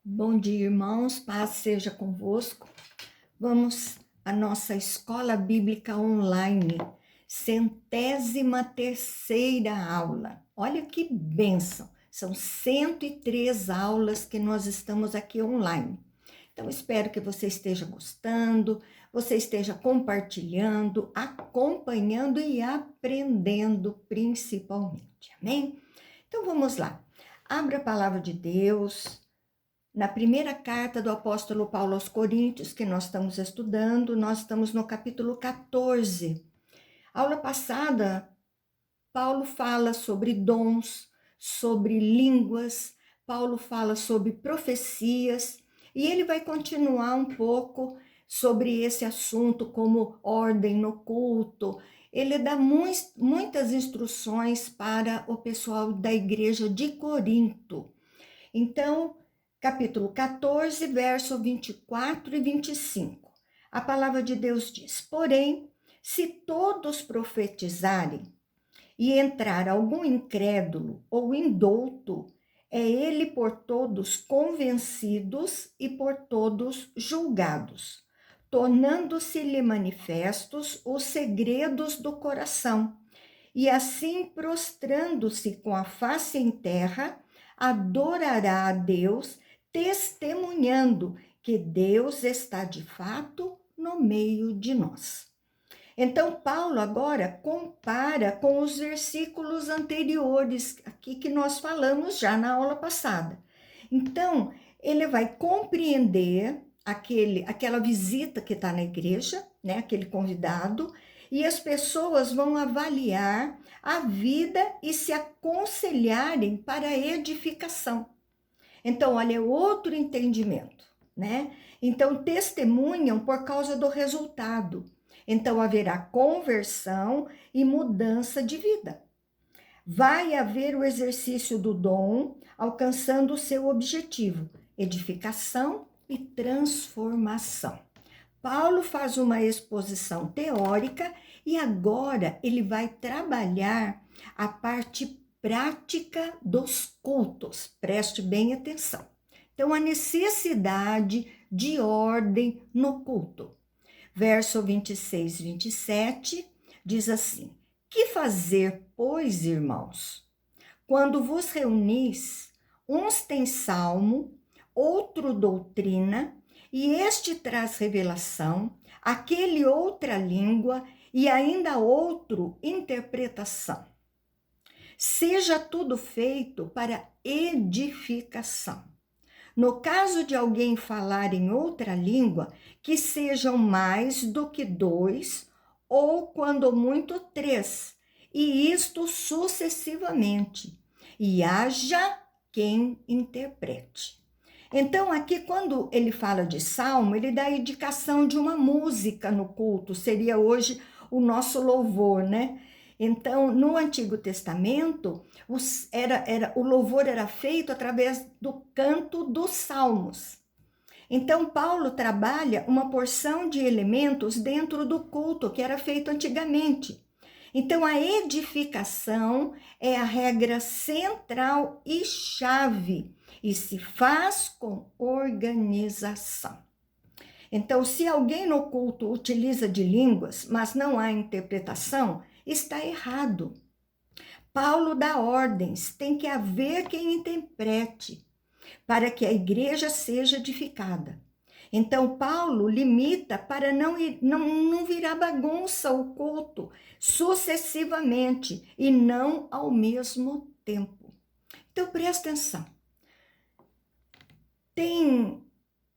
Bom dia, irmãos, paz seja convosco. Vamos à nossa escola bíblica online, 103ª aula. Olha que bênção! São 103 aulas que nós estamos aqui online. Então, espero que você esteja gostando, você esteja compartilhando, acompanhando e aprendendo principalmente. Amém? Então, vamos lá. Abra a palavra de Deus. Na primeira carta do apóstolo Paulo aos Coríntios, que nós estamos estudando, nós estamos no capítulo 14. Aula passada, Paulo fala sobre dons, sobre línguas, Paulo fala sobre profecias, e ele vai continuar um pouco sobre esse assunto, como ordem no culto. Ele dá muitas instruções para o pessoal da igreja de Corinto. Então, capítulo 14, verso 24 e 25. A palavra de Deus diz: Porém, se todos profetizarem e entrar algum incrédulo ou indouto, é ele por todos convencidos e por todos julgados, tornando-se-lhe manifestos os segredos do coração. E assim, prostrando-se com a face em terra, adorará a Deus, testemunhando que Deus está de fato no meio de nós. Então, Paulo agora compara com os versículos anteriores, aqui que nós falamos já na aula passada. Então, ele vai compreender aquela visita que está na igreja, né, aquele convidado, e as pessoas vão avaliar a vida e se aconselharem para a edificação. Então, olha, é outro entendimento, né? Então, testemunham por causa do resultado. Então, haverá conversão e mudança de vida. Vai haver o exercício do dom, alcançando o seu objetivo, edificação e transformação. Paulo faz uma exposição teórica e agora ele vai trabalhar a parte prática dos cultos. Preste bem atenção. Então, a necessidade de ordem no culto. Verso 26 e 27 diz assim: Que fazer, pois, irmãos? Quando vos reunis, uns têm salmo, outro doutrina, e este traz revelação, aquele outra língua, e ainda outro interpretação. Seja tudo feito para edificação. No caso de alguém falar em outra língua, que sejam mais do que 2, ou quando muito 3, e isto sucessivamente, e haja quem interprete. Então, aqui, quando ele fala de salmo, ele dá a indicação de uma música no culto, seria hoje o nosso louvor, né? Então, no Antigo Testamento, o louvor era feito através do canto dos salmos. Então, Paulo trabalha uma porção de elementos dentro do culto que era feito antigamente. Então, a edificação é a regra central e chave e se faz com organização. Então, se alguém no culto utiliza de línguas, mas não há interpretação, está errado. Paulo dá ordens, tem que haver quem interprete, para que a igreja seja edificada. Então, Paulo limita para não virar bagunça o culto sucessivamente e não ao mesmo tempo. Então, presta atenção. Tem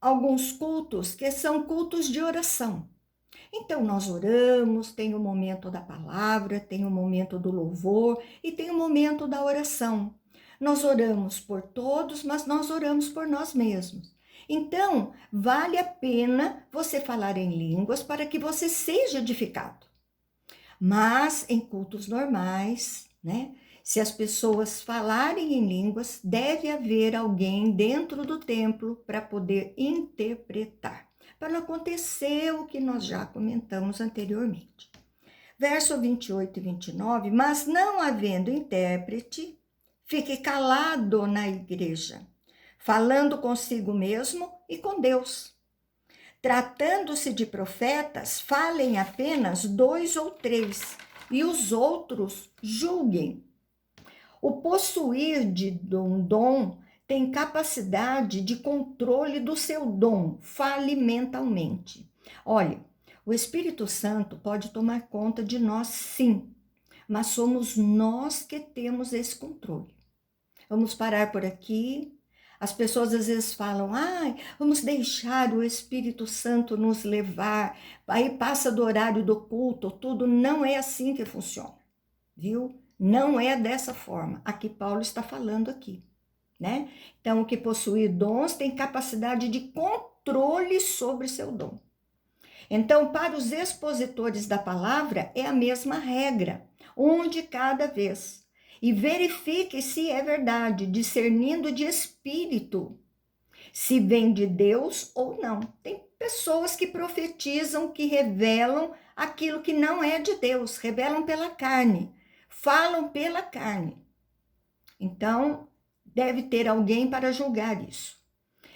alguns cultos que são cultos de oração. Então, nós oramos, tem o momento da palavra, tem o momento do louvor e tem o momento da oração. Nós oramos por todos, mas nós oramos por nós mesmos. Então, vale a pena você falar em línguas para que você seja edificado. Mas em cultos normais, né? Se as pessoas falarem em línguas, deve haver alguém dentro do templo para poder interpretar, para não acontecer o que nós já comentamos anteriormente. Verso 28 e 29, mas não havendo intérprete, fique calado na igreja. falando consigo mesmo e com Deus. Tratando-se de profetas, falem apenas 2 ou 3, e os outros julguem. O possuir de um dom tem capacidade de controle do seu dom, fale mentalmente. Olha, o Espírito Santo pode tomar conta de nós, sim, mas somos nós que temos esse controle. Vamos parar por aqui. As pessoas às vezes falam, vamos deixar o Espírito Santo nos levar, aí passa do horário do culto, tudo. Não é assim que funciona, viu? Não é dessa forma. Aqui Paulo está falando aqui, né? Então, o que possui dons tem capacidade de controle sobre seu dom. Então, para os expositores da palavra, é a mesma regra, um de cada vez. E verifique se é verdade, discernindo de espírito, se vem de Deus ou não. Tem pessoas que profetizam, que revelam aquilo que não é de Deus, revelam pela carne, falam pela carne. Então, deve ter alguém para julgar isso.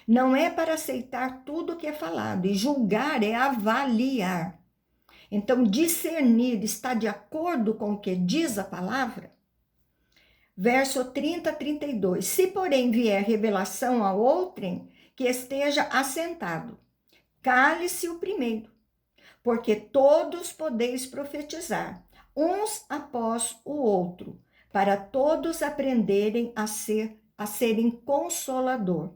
Não é para aceitar tudo que é falado, e julgar é avaliar. Então, discernir está de acordo com o que diz a palavra? Verso 30 a 32. Se, porém, vier revelação a outrem, que esteja assentado, cale-se o primeiro, porque todos podeis profetizar, uns após o outro, para todos aprenderem a serem consolador.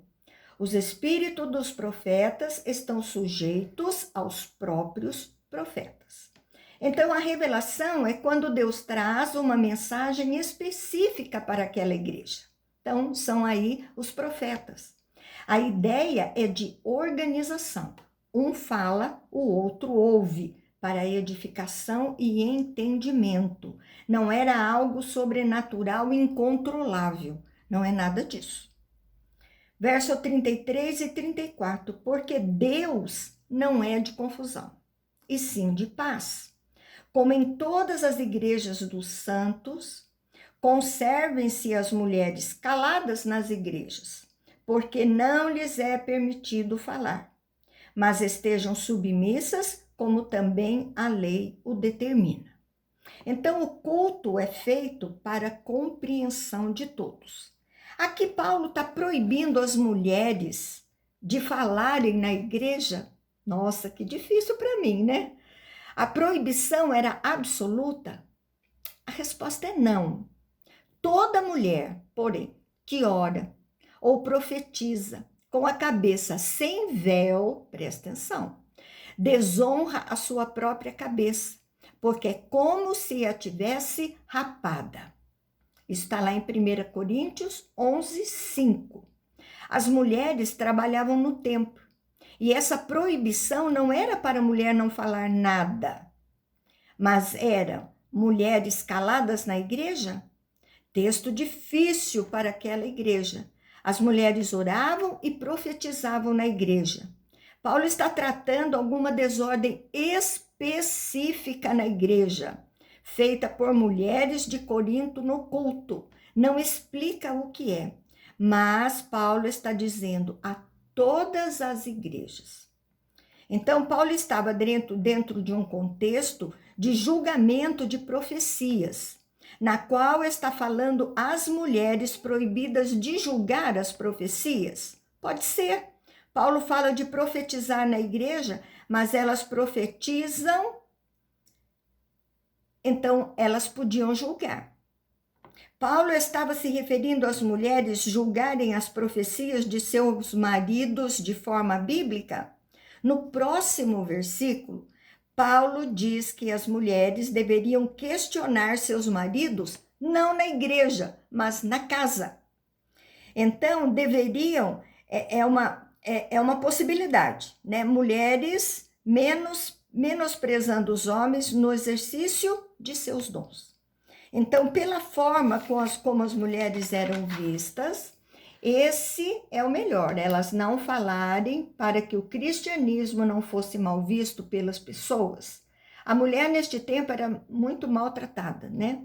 Os espíritos dos profetas estão sujeitos aos próprios profetas. Então, a revelação é quando Deus traz uma mensagem específica para aquela igreja. Então, são aí os profetas. A ideia é de organização. Um fala, o outro ouve, para edificação e entendimento. Não era algo sobrenatural e incontrolável. Não é nada disso. Verso 33 e 34. Porque Deus não é de confusão, e sim de paz. Como em todas as igrejas dos santos, conservem-se as mulheres caladas nas igrejas, porque não lhes é permitido falar, mas estejam submissas, como também a lei o determina. Então, o culto é feito para a compreensão de todos. Aqui Paulo está proibindo as mulheres de falarem na igreja. Nossa, que difícil para mim, né? A proibição era absoluta? A resposta é não. Toda mulher, porém, que ora ou profetiza com a cabeça sem véu, presta atenção, desonra a sua própria cabeça, porque é como se a tivesse rapada. Isso está lá em 1 Coríntios 11, 5. As mulheres trabalhavam no templo, e essa proibição não era para a mulher não falar nada, mas eram mulheres caladas na igreja? Texto difícil para aquela igreja. As mulheres oravam e profetizavam na igreja. Paulo está tratando alguma desordem específica na igreja, feita por mulheres de Corinto no culto. Não explica o que é, mas Paulo está dizendo a todas as igrejas. Então, Paulo estava dentro de um contexto de julgamento de profecias, na qual está falando as mulheres proibidas de julgar as profecias. Pode ser. Paulo fala de profetizar na igreja, mas elas profetizam, então elas podiam julgar. Paulo estava se referindo às mulheres julgarem as profecias de seus maridos de forma bíblica? No próximo versículo, Paulo diz que as mulheres deveriam questionar seus maridos, não na igreja, mas na casa. Então, deveriam, é uma possibilidade, né? Mulheres menosprezando os homens no exercício de seus dons. Então, pela forma como as mulheres eram vistas, esse é o melhor, elas não falarem para que o cristianismo não fosse mal visto pelas pessoas. A mulher neste tempo era muito maltratada, né?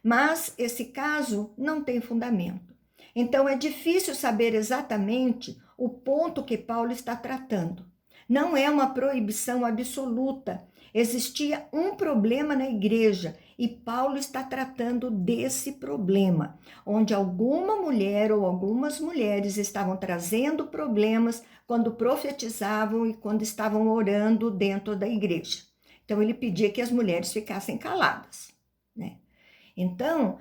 Mas esse caso não tem fundamento. Então, é difícil saber exatamente o ponto que Paulo está tratando. Não é uma proibição absoluta. Existia um problema na igreja e Paulo está tratando desse problema, onde alguma mulher ou algumas mulheres estavam trazendo problemas quando profetizavam e quando estavam orando dentro da igreja. Então, ele pedia que as mulheres ficassem caladas, né? Então,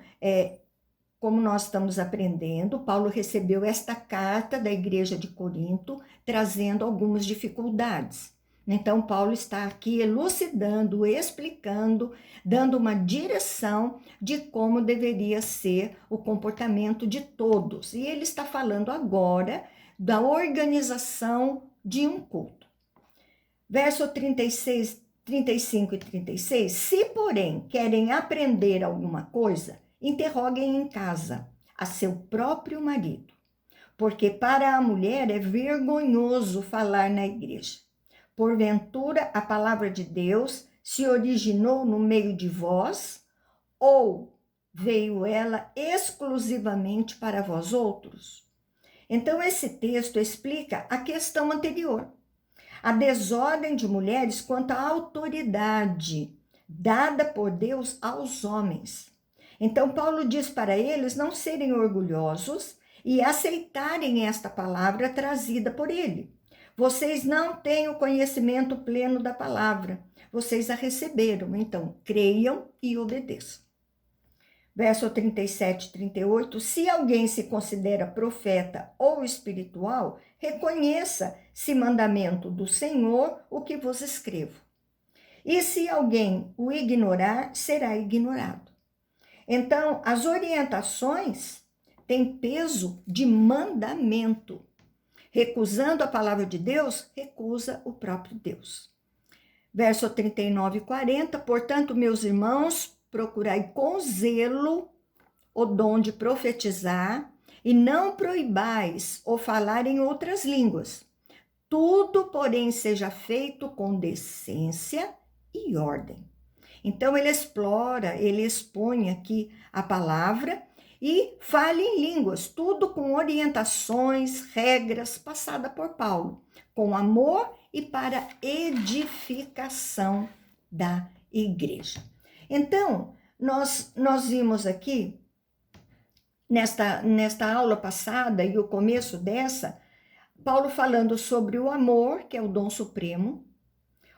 como nós estamos aprendendo, Paulo recebeu esta carta da igreja de Corinto, trazendo algumas dificuldades. Então, Paulo está aqui elucidando, explicando, dando uma direção de como deveria ser o comportamento de todos. E ele está falando agora da organização de um culto. Verso 36, 35 e 36. Se, porém, querem aprender alguma coisa, interroguem em casa a seu próprio marido, porque para a mulher é vergonhoso falar na igreja. Porventura, a palavra de Deus se originou no meio de vós, ou veio ela exclusivamente para vós outros? Então, esse texto explica a questão anterior, a desordem de mulheres quanto à autoridade dada por Deus aos homens. Então, Paulo diz para eles não serem orgulhosos e aceitarem esta palavra trazida por ele. Vocês não têm o conhecimento pleno da palavra, vocês a receberam, então creiam e obedeçam. Verso 37 e 38, se alguém se considera profeta ou espiritual, reconheça, se mandamento do Senhor, o que vos escrevo. E se alguém o ignorar, será ignorado. Então, as orientações têm peso de mandamento. Recusando a palavra de Deus, recusa o próprio Deus. Verso 39 e 40, portanto, meus irmãos, procurai com zelo o dom de profetizar e não proibais o falar em outras línguas. Tudo, porém, seja feito com decência e ordem. Então, ele explora, ele expõe aqui a palavra e fala em línguas, tudo com orientações, regras passadas por Paulo, com amor e para edificação da igreja. Então, nós vimos aqui, nesta aula passada e o começo dessa, Paulo falando sobre o amor, que é o dom supremo.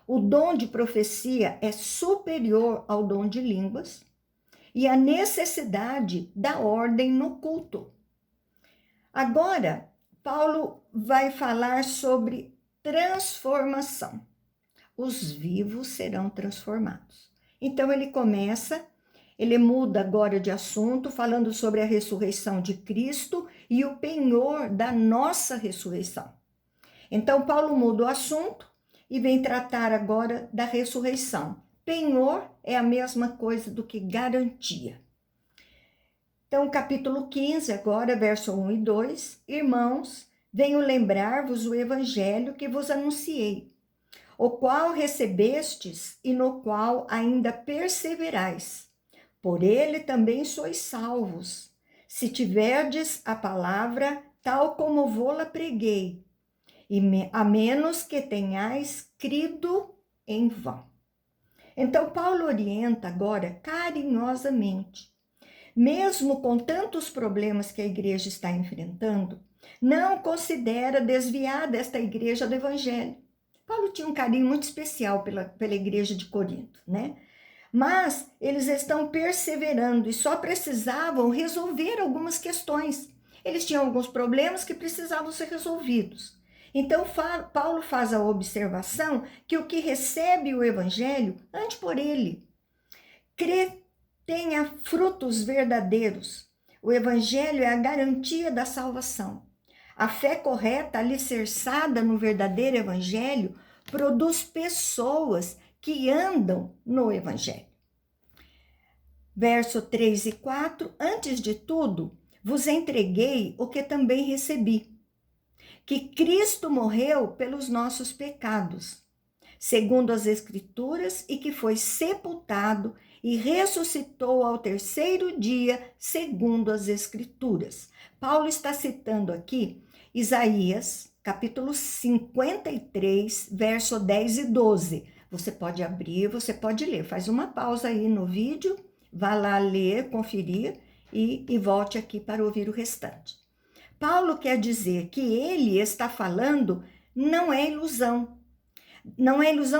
O dom de profecia é superior ao dom de línguas e a necessidade da ordem no culto. Agora, Paulo vai falar sobre transformação. Os vivos serão transformados. Então, ele muda agora de assunto, falando sobre a ressurreição de Cristo e o penhor da nossa ressurreição. Então, Paulo muda o assunto e vem tratar agora da ressurreição. Penhor é a mesma coisa do que garantia. Então, capítulo 15, agora, verso 1 e 2. Irmãos, venho lembrar-vos o evangelho que vos anunciei, o qual recebestes e no qual ainda perseverais. Por ele também sois salvos, se tiverdes a palavra tal como vô-la preguei, a menos que tenhais crido em vão. Então, Paulo orienta agora carinhosamente, mesmo com tantos problemas que a igreja está enfrentando, não considera desviada esta igreja do evangelho. Paulo tinha um carinho muito especial pela igreja de Corinto, né? Mas eles estão perseverando e só precisavam resolver algumas questões. Eles tinham alguns problemas que precisavam ser resolvidos. Então, Paulo faz a observação que o que recebe o evangelho, ande por ele. Crê, tenha frutos verdadeiros. O evangelho é a garantia da salvação. A fé correta, alicerçada no verdadeiro evangelho, produz pessoas que andam no evangelho. Verso 3 e 4, antes de tudo, vos entreguei o que também recebi, que Cristo morreu pelos nossos pecados, segundo as Escrituras, e que foi sepultado e ressuscitou ao terceiro dia, segundo as Escrituras. Paulo está citando aqui Isaías, capítulo 53, verso 10 e 12. Você pode abrir, você pode ler. Faz uma pausa aí no vídeo, vá lá ler, conferir e volte aqui para ouvir o restante. Paulo quer dizer que ele está falando não é ilusão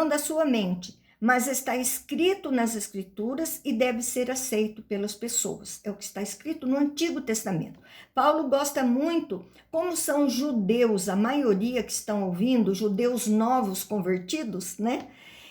da sua mente, mas está escrito nas Escrituras e deve ser aceito pelas pessoas. É o que está escrito no Antigo Testamento. Paulo gosta muito, como são judeus, a maioria que estão ouvindo, judeus novos convertidos, né?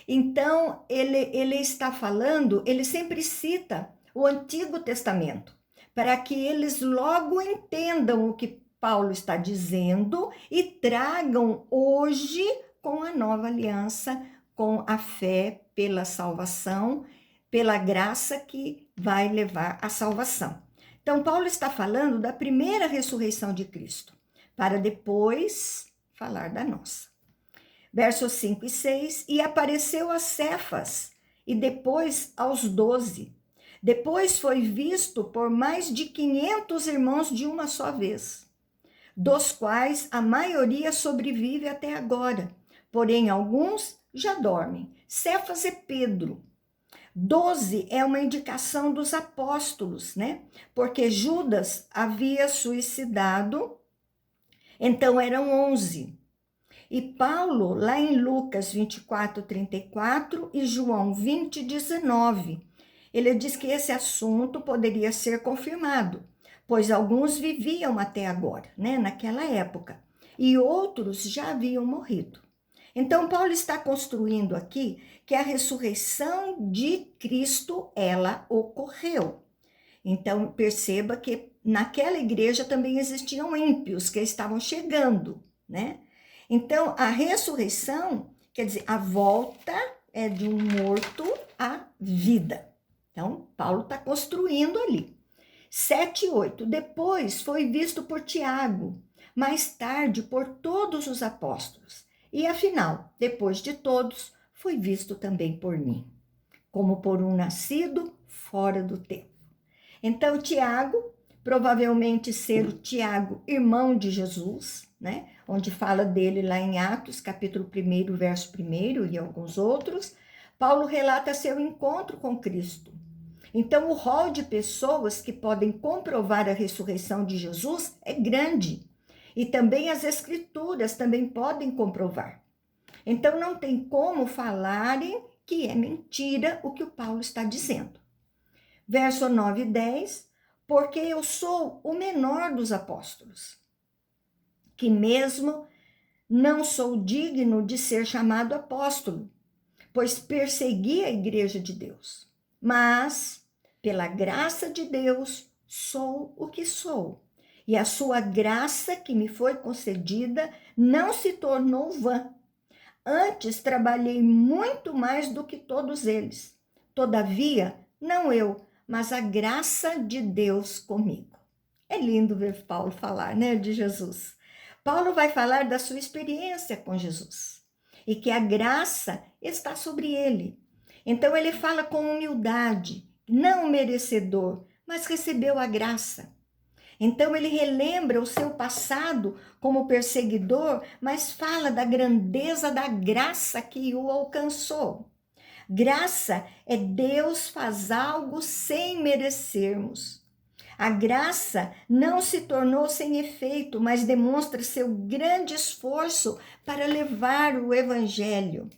Então, ele está falando, ele sempre cita o Antigo Testamento, para que eles logo entendam o que Paulo está dizendo e tragam hoje com a nova aliança, com a fé pela salvação, pela graça que vai levar à salvação. Então, Paulo está falando da primeira ressurreição de Cristo, para depois falar da nossa. Versos 5 e 6, e apareceu a Cefas, e depois aos 12. Depois foi visto por mais de 500 irmãos de uma só vez, dos quais a maioria sobrevive até agora, porém alguns já dormem. Cefas é Pedro. 12 é uma indicação dos apóstolos, né? Porque Judas havia suicidado, então eram 11. E Paulo, lá em Lucas 24, 34 e João 20, 19, ele diz que esse assunto poderia ser confirmado, pois alguns viviam até agora, né, naquela época, e outros já haviam morrido. Então, Paulo está construindo aqui que a ressurreição de Cristo, ela ocorreu. Então, perceba que naquela igreja também existiam ímpios que estavam chegando, né? Então, a ressurreição, quer dizer, a volta é de um morto à vida. Então, Paulo está construindo ali. 7 e 8. Depois foi visto por Tiago, mais tarde por todos os apóstolos. E afinal, depois de todos, foi visto também por mim, como por um nascido fora do tempo. Então, Tiago, provavelmente ser o Tiago, irmão de Jesus, né? Onde fala dele lá em Atos, capítulo 1, verso 1 e alguns outros, Paulo relata seu encontro com Cristo. Então, o rol de pessoas que podem comprovar a ressurreição de Jesus é grande. E também as Escrituras também podem comprovar. Então, não tem como falarem que é mentira o que o Paulo está dizendo. Verso 9 e 10, porque eu sou o menor dos apóstolos, que mesmo não sou digno de ser chamado apóstolo, pois persegui a igreja de Deus. Mas, pela graça de Deus, sou o que sou. E a sua graça que me foi concedida não se tornou vã. Antes trabalhei muito mais do que todos eles. Todavia, não eu, mas a graça de Deus comigo. É lindo ver Paulo falar, né, de Jesus. Paulo vai falar da sua experiência com Jesus e que a graça está sobre ele. Então ele fala com humildade, não merecedor, mas recebeu a graça. Então ele relembra o seu passado como perseguidor, mas fala da grandeza da graça que o alcançou. Graça é Deus faz algo sem merecermos. A graça não se tornou sem efeito, mas demonstra seu grande esforço para levar o evangelho.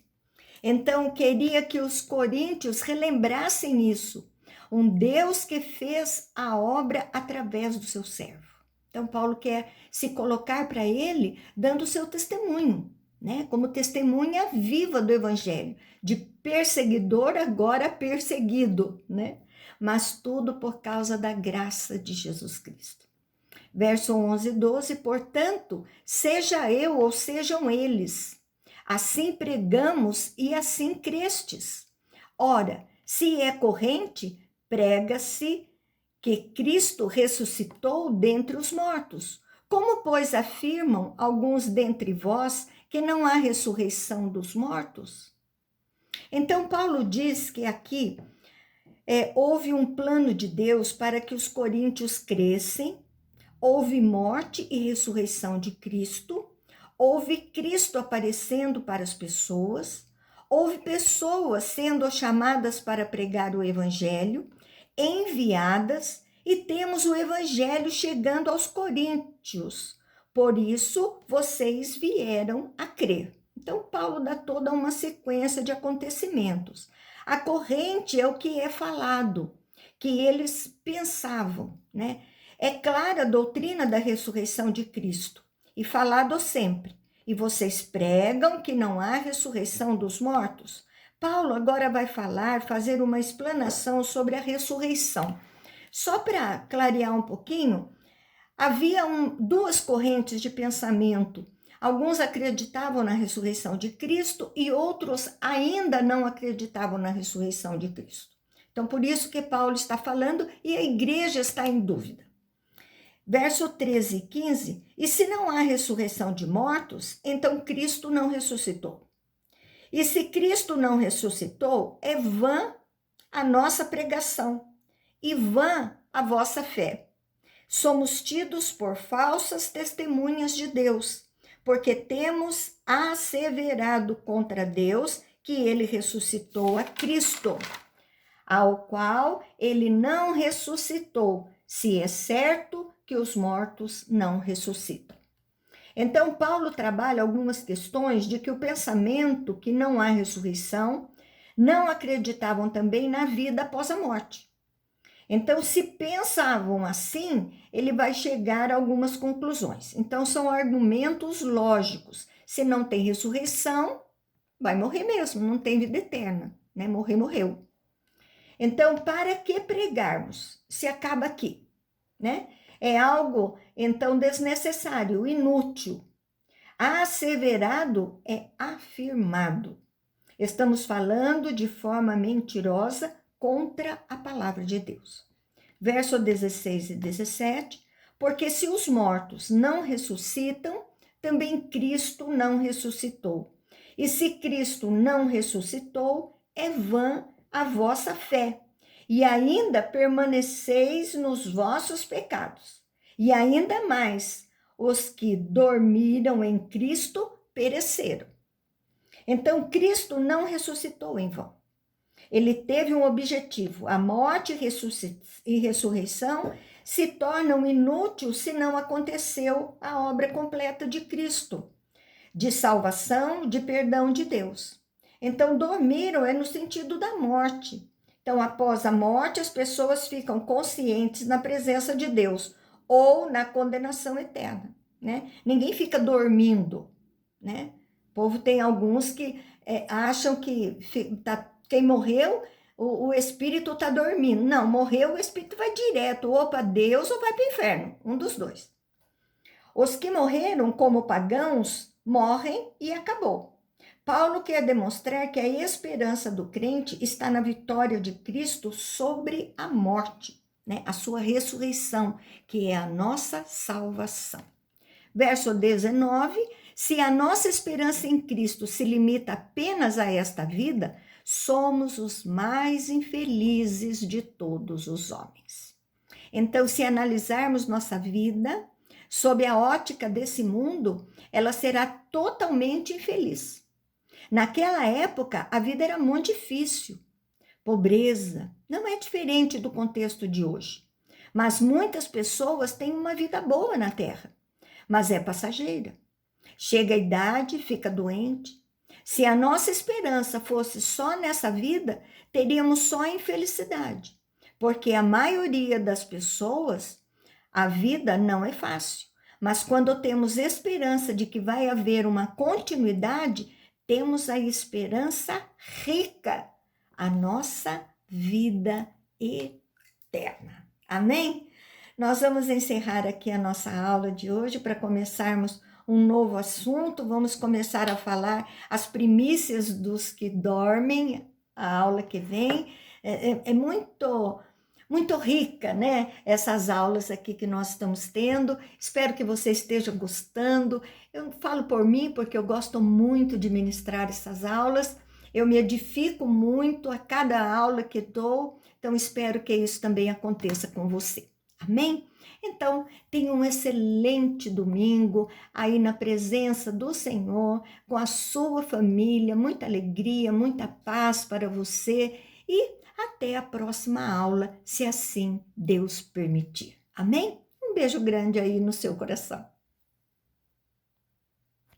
Então, queria que os coríntios relembrassem isso. Um Deus que fez a obra através do seu servo. Então, Paulo quer se colocar para ele, dando o seu testemunho, né? Como testemunha viva do evangelho, de perseguidor agora perseguido, né? Mas tudo por causa da graça de Jesus Cristo. Verso 11 e 12, portanto, seja eu ou sejam eles, assim pregamos e assim crestes. Ora, se é corrente, prega-se que Cristo ressuscitou dentre os mortos. Como, pois, afirmam alguns dentre vós que não há ressurreição dos mortos? Então, Paulo diz que aqui houve um plano de Deus para que os coríntios crescem, houve morte e ressurreição de Cristo, houve Cristo aparecendo para as pessoas, houve pessoas sendo chamadas para pregar o evangelho, enviadas, e temos o evangelho chegando aos coríntios. Por isso, vocês vieram a crer. Então, Paulo dá toda uma sequência de acontecimentos. A corrente é o que é falado, que eles pensavam, né? É clara a doutrina da ressurreição de Cristo, e falado sempre. E vocês pregam que não há ressurreição dos mortos? Paulo agora vai fazer uma explanação sobre a ressurreição. Só para clarear um pouquinho, havia duas correntes de pensamento. Alguns acreditavam na ressurreição de Cristo e outros ainda não acreditavam na ressurreição de Cristo. Então, por isso que Paulo está falando e a igreja está em dúvida. Verso 13 e 15, e se não há ressurreição de mortos, então Cristo não ressuscitou. E se Cristo não ressuscitou, é vã a nossa pregação e vã a vossa fé. Somos tidos por falsas testemunhas de Deus, porque temos asseverado contra Deus que ele ressuscitou a Cristo, ao qual ele não ressuscitou, se é certo que os mortos não ressuscitam. Então, Paulo trabalha algumas questões de que o pensamento que não há ressurreição não acreditavam também na vida após a morte. Então, se pensavam assim, ele vai chegar a algumas conclusões. Então, são argumentos lógicos. Se não tem ressurreição, vai morrer mesmo, não tem vida eterna, né? Morrer, morreu. Então, para que pregarmos? Se acaba aqui, né? É algo, então, desnecessário, inútil. Asseverado é afirmado. Estamos falando de forma mentirosa contra a palavra de Deus. Verso 16 e 17, porque se os mortos não ressuscitam, também Cristo não ressuscitou. E se Cristo não ressuscitou, é vã a vossa fé, e ainda permaneceis nos vossos pecados. E ainda mais, os que dormiram em Cristo pereceram. Então, Cristo não ressuscitou em vão. Ele teve um objetivo. A morte e ressurreição se tornam inúteis se não aconteceu a obra completa de Cristo, de salvação, de perdão de Deus. Então, dormiram é no sentido da morte. Então, após a morte, as pessoas ficam conscientes na presença de Deus ou na condenação eterna, né? Ninguém fica dormindo, né? O povo tem alguns que acham que quem morreu, o espírito está dormindo. Não, morreu, o espírito vai direto ou para Deus ou vai para o inferno, um dos dois. Os que morreram como pagãos morrem e acabou. Paulo quer demonstrar que a esperança do crente está na vitória de Cristo sobre a morte, né? A sua ressurreição, que é a nossa salvação. Verso 19, se a nossa esperança em Cristo se limita apenas a esta vida, somos os mais infelizes de todos os homens. Então, se analisarmos nossa vida sob a ótica desse mundo, ela será totalmente infeliz. Naquela época, a vida era muito difícil. Pobreza não é diferente do contexto de hoje. Mas muitas pessoas têm uma vida boa na Terra, mas é passageira. Chega a idade, fica doente. Se a nossa esperança fosse só nessa vida, teríamos só a infelicidade, porque a maioria das pessoas, a vida não é fácil. Mas quando temos esperança de que vai haver uma continuidade, temos a esperança rica, a nossa vida eterna. Amém? Nós vamos encerrar aqui a nossa aula de hoje para começarmos um novo assunto. Vamos começar a falar as primícias dos que dormem, a aula que vem. É muito rica, né? Essas aulas aqui que nós estamos tendo. Espero que você esteja gostando. Eu falo por mim porque eu gosto muito de ministrar essas aulas. Eu me edifico muito a cada aula que dou. Então, espero que isso também aconteça com você. Amém? Então, tenha um excelente domingo aí na presença do Senhor, com a sua família, muita alegria, muita paz para você e até a próxima aula, se assim Deus permitir. Amém? Um beijo grande aí no seu coração.